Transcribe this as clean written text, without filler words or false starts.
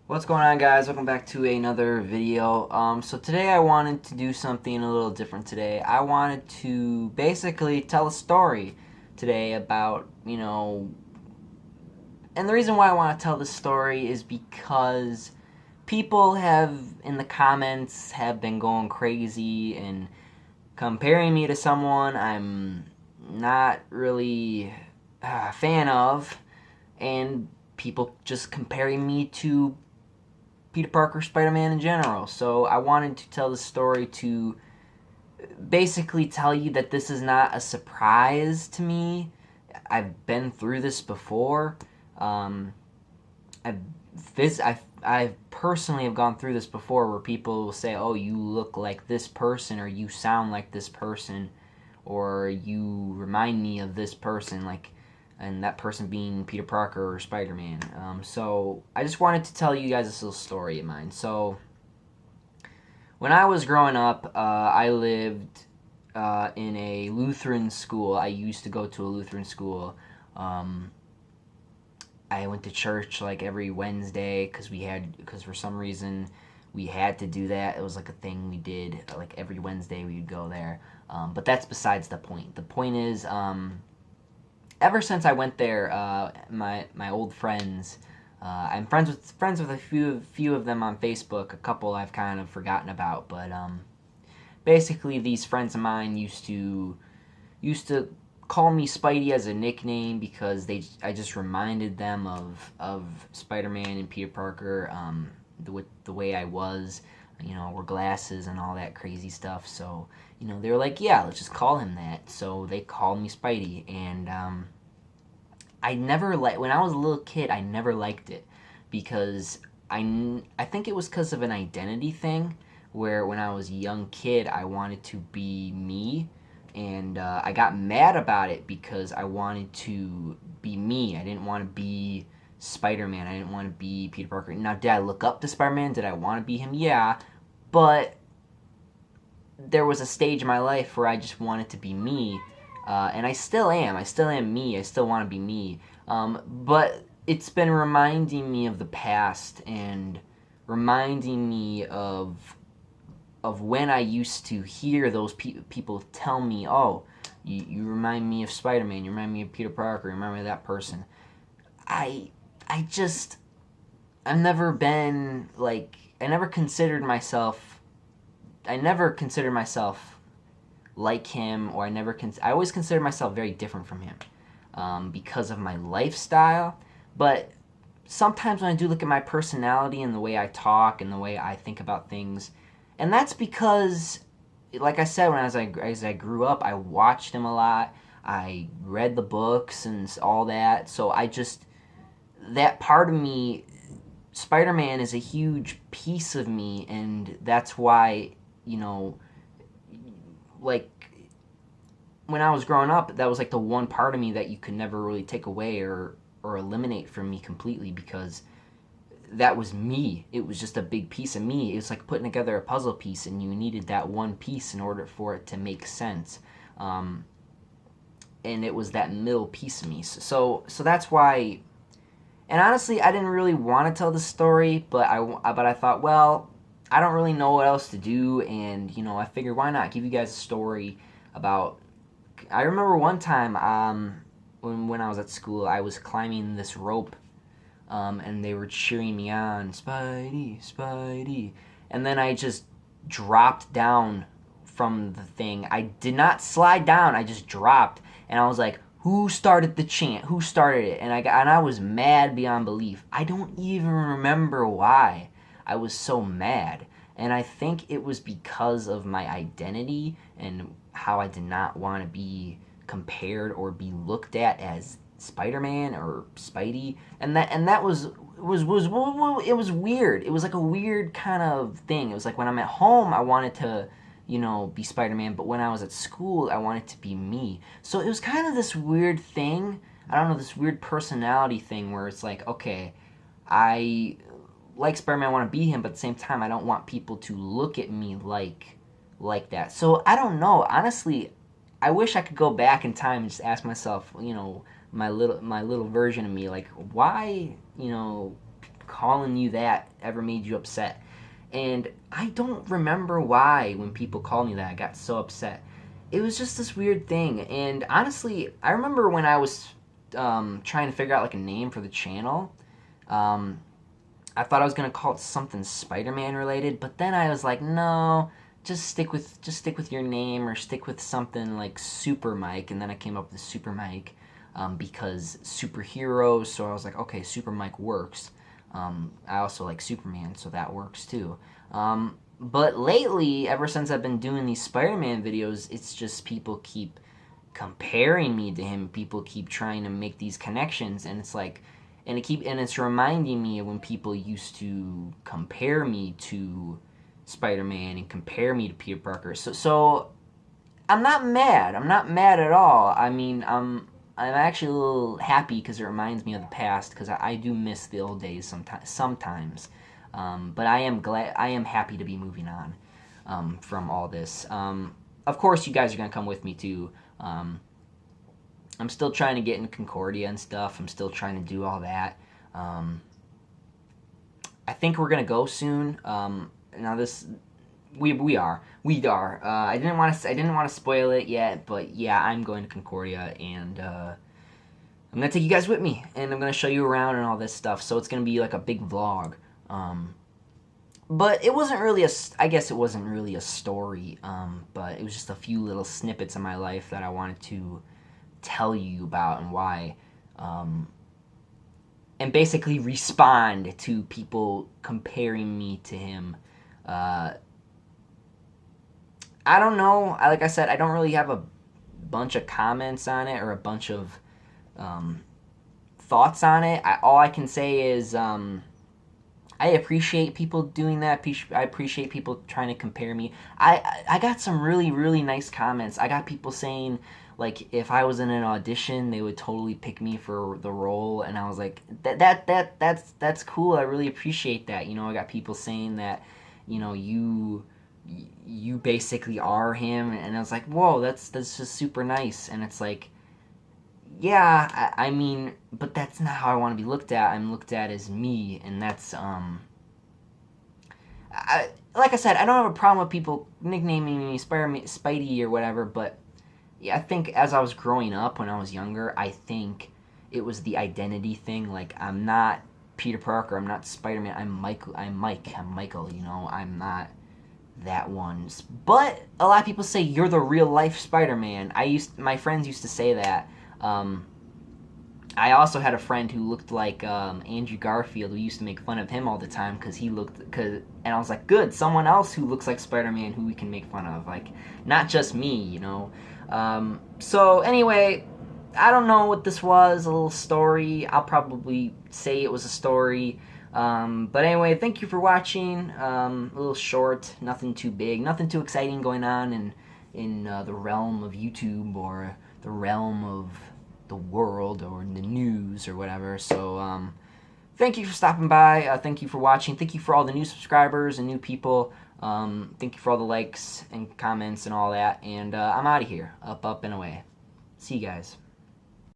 What's going on, guys? Welcome back to another video. So today I wanted to do something a little different today. I wanted to basically tell a story today about, and the reason why I want to tell this story is because people have, in the comments, have been going crazy and comparing me to someone I'm not really a fan of, and people just comparing me to Peter Parker, Spider-Man in general. So I wanted to tell the story to basically tell you that this is not a surprise to me. I've been through this before. Um, I personally have gone through this before, where people will say, "Oh, you look like this person," or "You sound like this person," or "You remind me of this person," and that person being Peter Parker or Spider-Man. So I just wanted to tell you guys this little story of mine. So when I was growing up, I lived in a Lutheran school. I used to go to a Lutheran school. I went to church like every Wednesday because for some reason we had to do that. It was like a thing we did. Like every Wednesday we would go there. But that's besides the point. The point is, ever since I went there, my old friends, I'm friends with a few of them on Facebook. A couple I've kind of forgotten about, but basically these friends of mine used to call me Spidey as a nickname because I just reminded them of Spider-Man and Peter Parker, the way I was, wore glasses and all that crazy stuff. So they were like, yeah, let's just call him that. So they called me Spidey, and I never when I was a little kid, I never liked it because I think it was because of an identity thing, where when I was a young kid, I wanted to be me, and I got mad about it because I wanted to be me. I didn't want to be Spider-Man. I didn't want to be Peter Parker. Now, did I look up to Spider-Man? Did I want to be him? Yeah, but there was a stage in my life where I just wanted to be me, and I still am. I still am me. I still want to be me. But it's been reminding me of the past and reminding me of when I used to hear those people tell me, "Oh, you remind me of Spider-Man. You remind me of Peter Parker. You remind me of that person." I I just I've never been like I never considered myself. I never considered myself like him, or I always considered myself very different from him, because of my lifestyle. But sometimes when I do look at my personality and the way I talk and the way I think about things, and that's because, like I said, as I grew up, I watched him a lot. I read the books and all that. So that part of me, Spider-Man is a huge piece of me, and that's why, like when I was growing up, that was like the one part of me that you could never really take away or eliminate from me completely, because that was me. It was just a big piece of me. It was like putting together a puzzle piece, and you needed that one piece in order for it to make sense. And it was that middle piece of me. So that's why. And honestly, I didn't really want to tell the story, but I thought, well, I don't really know what else to do, and I figured, why not give you guys a story about. I remember one time, when I was at school, I was climbing this rope, and they were cheering me on, Spidey, Spidey, and then I just dropped down from the thing. I did not slide down. I just dropped, and I was like, "Who started the chant? Who started it?" And I was mad beyond belief. I don't even remember why I was so mad. And I think it was because of my identity and how I did not want to be compared or be looked at as Spider-Man or Spidey. And that it was weird. It was like a weird kind of thing. It was like when I'm at home, I wanted to be Spider-Man, but when I was at school, I wanted to be me. So it was kind of this weird thing. I don't know, this weird personality thing where it's like, okay, I like Spider-Man, I want to be him, but at the same time, I don't want people to look at me like that. So I don't know. Honestly, I wish I could go back in time and just ask myself, my little version of me, like, why, calling you that ever made you upset. And I don't remember why when people called me that I got so upset. It was just this weird thing. And honestly, I remember when I was trying to figure out like a name for the channel. I thought I was gonna call it something Spider-Man related, but then I was like, no, just stick with your name, or stick with something like Super Mike. And then I came up with Super Mike because superheroes. So I was like, okay, Super Mike works. I also like Superman, so that works too. But lately, ever since I've been doing these Spider-Man videos, it's just people keep comparing me to him. People keep trying to make these connections, and it's like, and it's reminding me of when people used to compare me to Spider-Man and compare me to Peter Parker. So I'm not mad. I'm not mad at all. I mean, I'm actually a little happy because it reminds me of the past, because I do miss the old days sometimes. But I am happy to be moving on from all this. Of course, you guys are gonna come with me too. I'm still trying to get in Concordia and stuff. I'm still trying to do all that. I think we're gonna go soon. Now we are. I didn't want to spoil it yet, but yeah, I'm going to Concordia, and I'm gonna take you guys with me, and I'm gonna show you around and all this stuff. So it's gonna be like a big vlog. But it wasn't really I guess it wasn't really a story. But it was just a few little snippets of my life that I wanted to tell you about, and why. And basically respond to people comparing me to him. I don't know. Like I said, I don't really have a bunch of comments on it, or a bunch of thoughts on it. All I can say is I appreciate people doing that. I appreciate people trying to compare me. I got some really, really nice comments. I got people saying, like, if I was in an audition, they would totally pick me for the role, and I was like, that's cool. I really appreciate that. You know, I got people saying that, you know, you basically are him, and I was like, whoa, that's just super nice. And it's like, yeah, I mean, but that's not how I want to be looked at. I'm looked at as me, and that's like I said, I don't have a problem with people nicknaming me Spidey or whatever, but yeah, I think as I was growing up, when I was younger, I think it was the identity thing. Like, I'm not Peter Parker, I'm not Spider-Man, I'm Michael, you know, I'm not that one. But a lot of people say, you're the real life Spider-Man. My friends used to say that. I also had a friend who looked like Andrew Garfield. We used to make fun of him all the time because and I was like, good, someone else who looks like Spider-Man who we can make fun of, like, not just me, you know. So anyway, I don't know what this was, a little story. I'll probably say it was a story. But anyway, thank you for watching. A little short, nothing too big, nothing too exciting going on in the realm of YouTube, or the realm of the world, or in the news, or whatever. So thank you for stopping by. Thank you for watching. Thank you for all the new subscribers and new people. Thank you for all the likes and comments and all that. And I'm out of here. Up, and away. See you guys.